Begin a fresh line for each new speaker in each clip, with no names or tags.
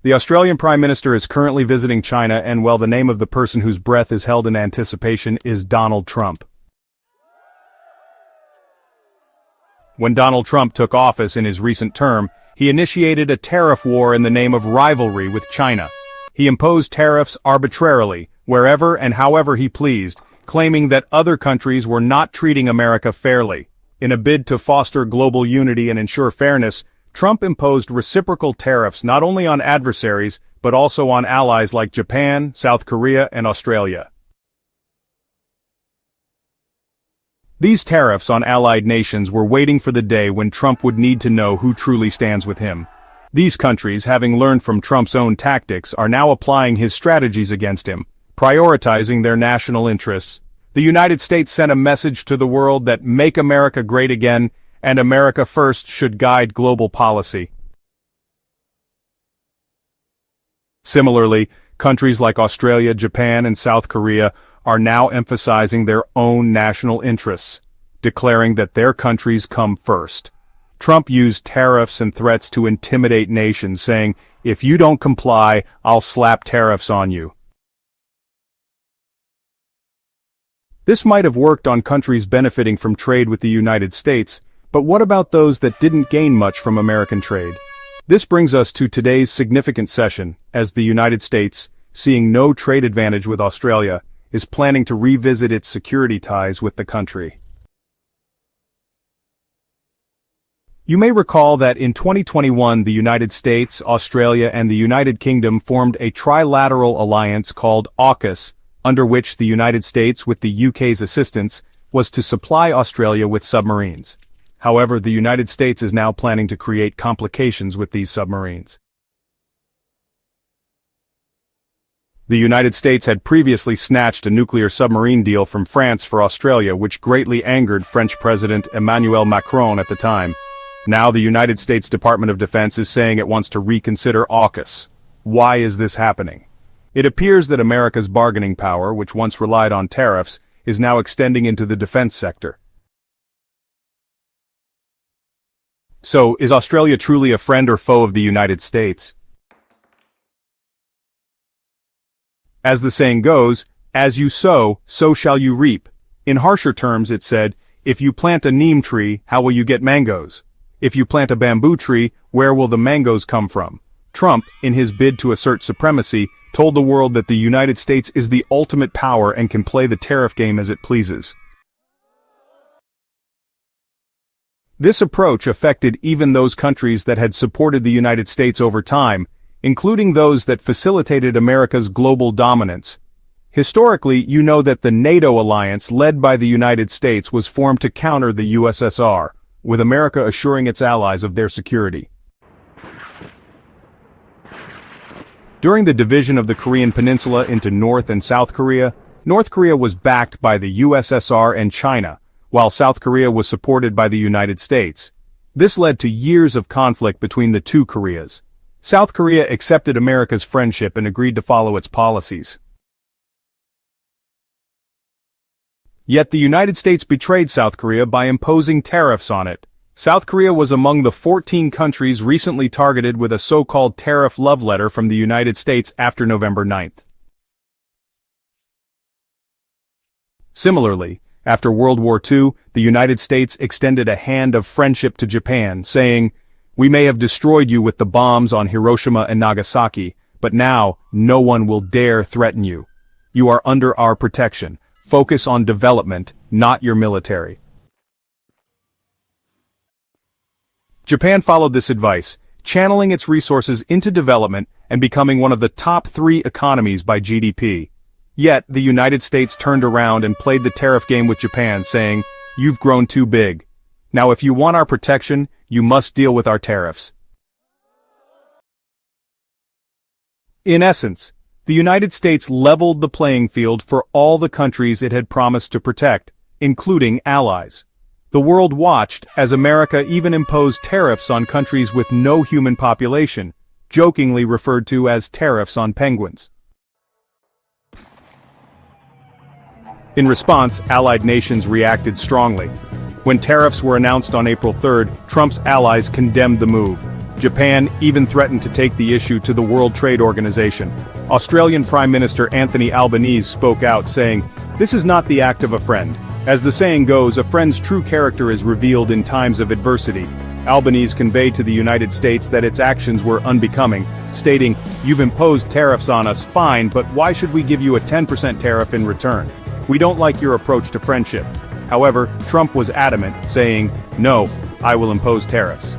The Australian Prime Minister is currently visiting China, and well, the name of the person whose breath is held in anticipation is Donald Trump. When Donald Trump took office in his recent term, he initiated a tariff war in the name of rivalry with China. He imposed tariffs arbitrarily, wherever and however he pleased, claiming that other countries were not treating America fairly. In a bid to foster global unity and ensure fairness, Trump imposed reciprocal tariffs not only on adversaries, but also on allies like Japan, South Korea, and Australia. These tariffs on allied nations were waiting for the day when Trump would need to know who truly stands with him. These countries, having learned from Trump's own tactics, are now applying his strategies against him, prioritizing their national interests. The United States sent a message to the world that "Make America Great Again" and "America First" should guide global policy. Similarly, countries like Australia, Japan, and South Korea are now emphasizing their own national interests, declaring that their countries come first. Trump used tariffs and threats to intimidate nations, saying, "If you don't comply, I'll slap tariffs on you." This might have worked on countries benefiting from trade with the United States, but what about those that didn't gain much from American trade? This brings us to today's significant session, as the United States, seeing no trade advantage with Australia, is planning to revisit its security ties with the country. You may recall that in 2021 the United States, Australia, and the United Kingdom formed a trilateral alliance called AUKUS, under which the United States, with the UK's assistance, was to supply Australia with submarines. However, the United States is now planning to create complications with these submarines. The United States had previously snatched a nuclear submarine deal from France for Australia, which greatly angered French President Emmanuel Macron at the time. Now the United States Department of Defense is saying it wants to reconsider AUKUS. Why is this happening? It appears that America's bargaining power, which once relied on tariffs, is now extending into the defense sector. So, is Australia truly a friend or foe of the United States? As the saying goes, as you sow, so shall you reap. In harsher terms it said, if you plant a neem tree, how will you get mangoes? If you plant a bamboo tree, where will the mangoes come from? Trump, in his bid to assert supremacy, told the world that the United States is the ultimate power and can play the tariff game as it pleases. This approach affected even those countries that had supported the United States over time, including those that facilitated America's global dominance. Historically, you know that the NATO alliance led by the United States was formed to counter the USSR, with America assuring its allies of their security. During the division of the Korean Peninsula into North and South Korea, North Korea was backed by the USSR and China, while South Korea was supported by the United States. This led to years of conflict between the two Koreas. South Korea accepted America's friendship and agreed to follow its policies. Yet the United States betrayed South Korea by imposing tariffs on it. South Korea was among the 14 countries recently targeted with a so-called tariff love letter from the United States after November 9th. Similarly, after World War II, the United States extended a hand of friendship to Japan, saying, "We may have destroyed you with the bombs on Hiroshima and Nagasaki, but now no one will dare threaten you. You are under our protection. Focus on development, not your military." Japan followed this advice, channeling its resources into development and becoming one of the top 3 economies by GDP. Yet, the United States turned around and played the tariff game with Japan, saying, "You've grown too big. Now if you want our protection, you must deal with our tariffs." In essence, the United States leveled the playing field for all the countries it had promised to protect, including allies. The world watched as America even imposed tariffs on countries with no human population, jokingly referred to as tariffs on penguins. In response, allied nations reacted strongly. When tariffs were announced on April 3rd, Trump's allies condemned the move. Japan even threatened to take the issue to the World Trade Organization. Australian Prime Minister Anthony Albanese spoke out saying, "This is not the act of a friend. As the saying goes, a friend's true character is revealed in times of adversity." Albanese conveyed to the United States that its actions were unbecoming, stating, "You've imposed tariffs on us, fine, but why should we give you a 10% tariff in return? We don't like your approach to friendship." However, Trump was adamant, saying, "No, I will impose tariffs."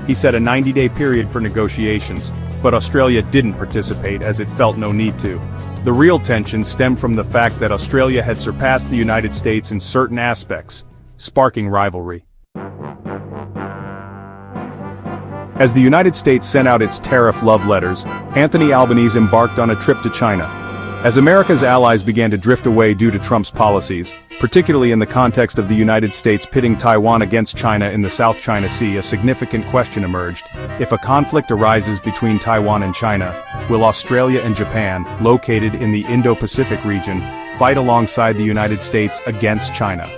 He set a 90-day period for negotiations, but Australia didn't participate as it felt no need to. The real tension stemmed from the fact that Australia had surpassed the United States in certain aspects, sparking rivalry. As the United States sent out its tariff love letters, Anthony Albanese embarked on a trip to China. As America's allies began to drift away due to Trump's policies, particularly in the context of the United States pitting Taiwan against China in the South China Sea, a significant question emerged. If a conflict arises between Taiwan and China, will Australia and Japan, located in the Indo-Pacific region, fight alongside the United States against China?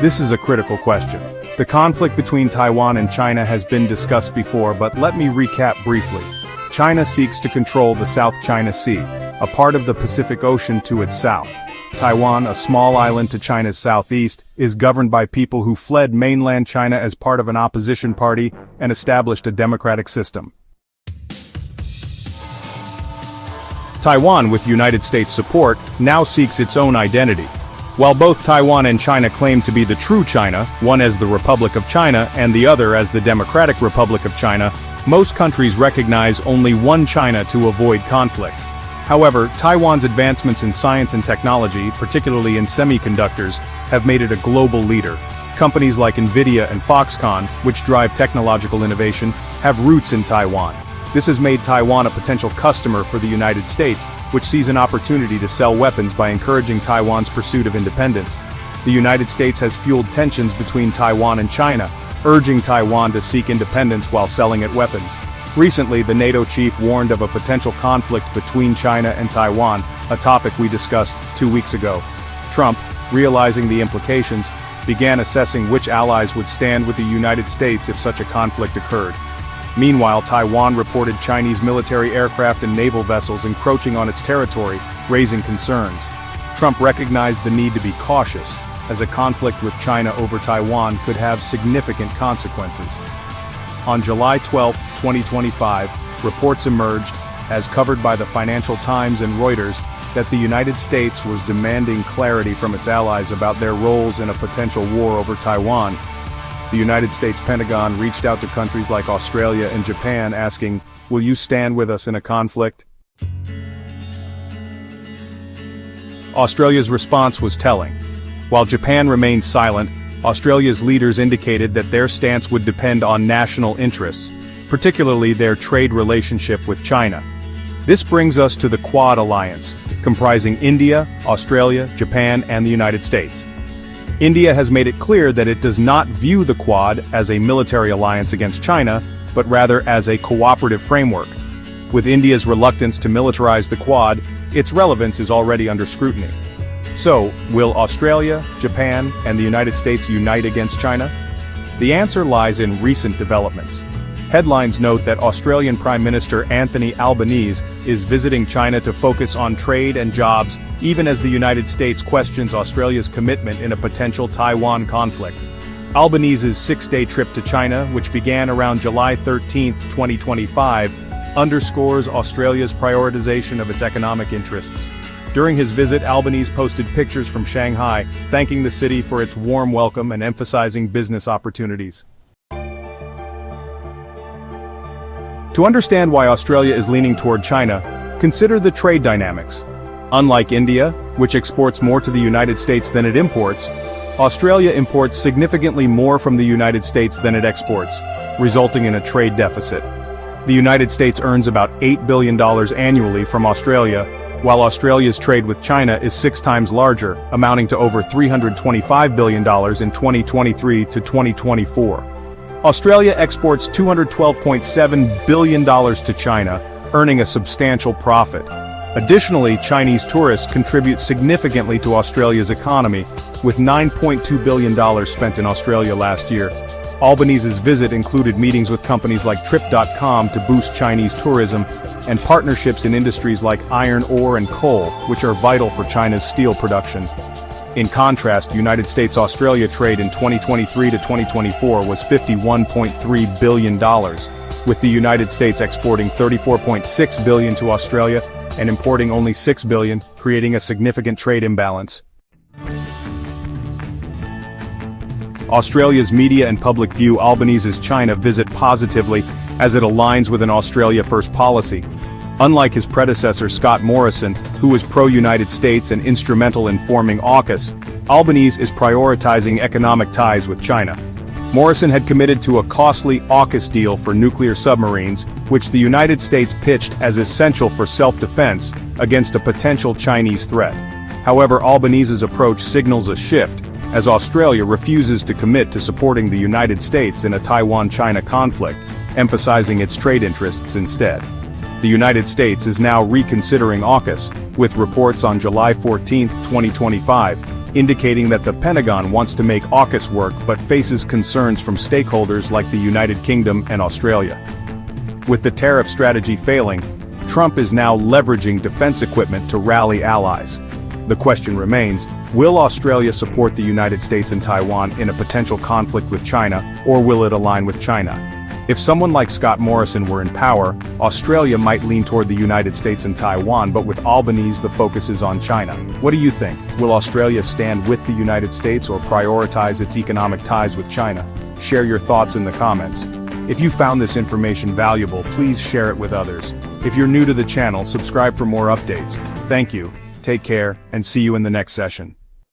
This is a critical question. The conflict between Taiwan and China has been discussed before, but let me recap briefly. China seeks to control the South China Sea, a part of the Pacific Ocean to its south. Taiwan, a small island to China's southeast, is governed by people who fled mainland China as part of an opposition party and established a democratic system. Taiwan, with United States support, now seeks its own identity. While both Taiwan and China claim to be the true China, one as the Republic of China and the other as the Democratic Republic of China, most countries recognize only one China to avoid conflict. However, Taiwan's advancements in science and technology, particularly in semiconductors, have made it a global leader. Companies like Nvidia and Foxconn, which drive technological innovation, have roots in Taiwan. This has made Taiwan a potential customer for the United States, which sees an opportunity to sell weapons by encouraging Taiwan's pursuit of independence. The United States has fueled tensions between Taiwan and China, urging Taiwan to seek independence while selling it weapons. Recently, the NATO chief warned of a potential conflict between China and Taiwan, a topic we discussed 2 weeks ago. Trump, realizing the implications, began assessing which allies would stand with the United States if such a conflict occurred. Meanwhile, Taiwan reported Chinese military aircraft and naval vessels encroaching on its territory, raising concerns. Trump recognized the need to be cautious, as a conflict with China over Taiwan could have significant consequences. On July 12, 2025, reports emerged, as covered by the Financial Times and Reuters, that the United States was demanding clarity from its allies about their roles in a potential war over Taiwan. The United States Pentagon reached out to countries like Australia and Japan asking, "Will you stand with us in a conflict?" Australia's response was telling. While Japan remained silent, Australia's leaders indicated that their stance would depend on national interests, particularly their trade relationship with China. This brings us to the Quad alliance, comprising India, Australia, Japan, and the United States. India has made it clear that it does not view the Quad as a military alliance against China, but rather as a cooperative framework. With India's reluctance to militarize the Quad, its relevance is already under scrutiny. So, will Australia, Japan, and the United States unite against China? The answer lies in recent developments. Headlines note that Australian Prime Minister Anthony Albanese is visiting China to focus on trade and jobs, even as the United States questions Australia's commitment in a potential Taiwan conflict. Albanese's 6-day trip to China, which began around July 13, 2025, underscores Australia's prioritization of its economic interests. During his visit, Albanese posted pictures from Shanghai, thanking the city for its warm welcome and emphasizing business opportunities. To understand why Australia is leaning toward China, consider the trade dynamics. Unlike India, which exports more to the United States than it imports, Australia imports significantly more from the United States than it exports, resulting in a trade deficit. The United States earns about $8 billion annually from Australia, while Australia's trade with China is 6 times larger, amounting to over $325 billion in 2023 to 2024. Australia exports $212.7 billion to China, earning a substantial profit. Additionally, Chinese tourists contribute significantly to Australia's economy, with $9.2 billion spent in Australia last year. Albanese's visit included meetings with companies like Trip.com to boost Chinese tourism, and partnerships in industries like iron ore and coal, which are vital for China's steel production. In contrast, United States-Australia trade in 2023 to 2024 was $51.3 billion, with the United States exporting $34.6 billion to Australia and importing only $6 billion, creating a significant trade imbalance. Australia's media and public view Albanese's China visit positively as it aligns with an Australia First policy. Unlike his predecessor Scott Morrison, who was pro-United States and instrumental in forming AUKUS, Albanese is prioritizing economic ties with China. Morrison had committed to a costly AUKUS deal for nuclear submarines, which the United States pitched as essential for self-defense against a potential Chinese threat. However, Albanese's approach signals a shift, as Australia refuses to commit to supporting the United States in a Taiwan-China conflict, emphasizing its trade interests instead. The United States is now reconsidering AUKUS, with reports on July 14, 2025, indicating that the Pentagon wants to make AUKUS work but faces concerns from stakeholders like the United Kingdom and Australia. With the tariff strategy failing, Trump is now leveraging defense equipment to rally allies. The question remains, will Australia support the United States and Taiwan in a potential conflict with China, or will it align with China? If someone like Scott Morrison were in power, Australia might lean toward the United States and Taiwan, but with Albanese the focus is on China. What do you think? Will Australia stand with the United States or prioritize its economic ties with China? Share your thoughts in the comments. If you found this information valuable, please share it with others. If you're new to the channel, subscribe for more updates. Thank you. Take care, and see you in the next session.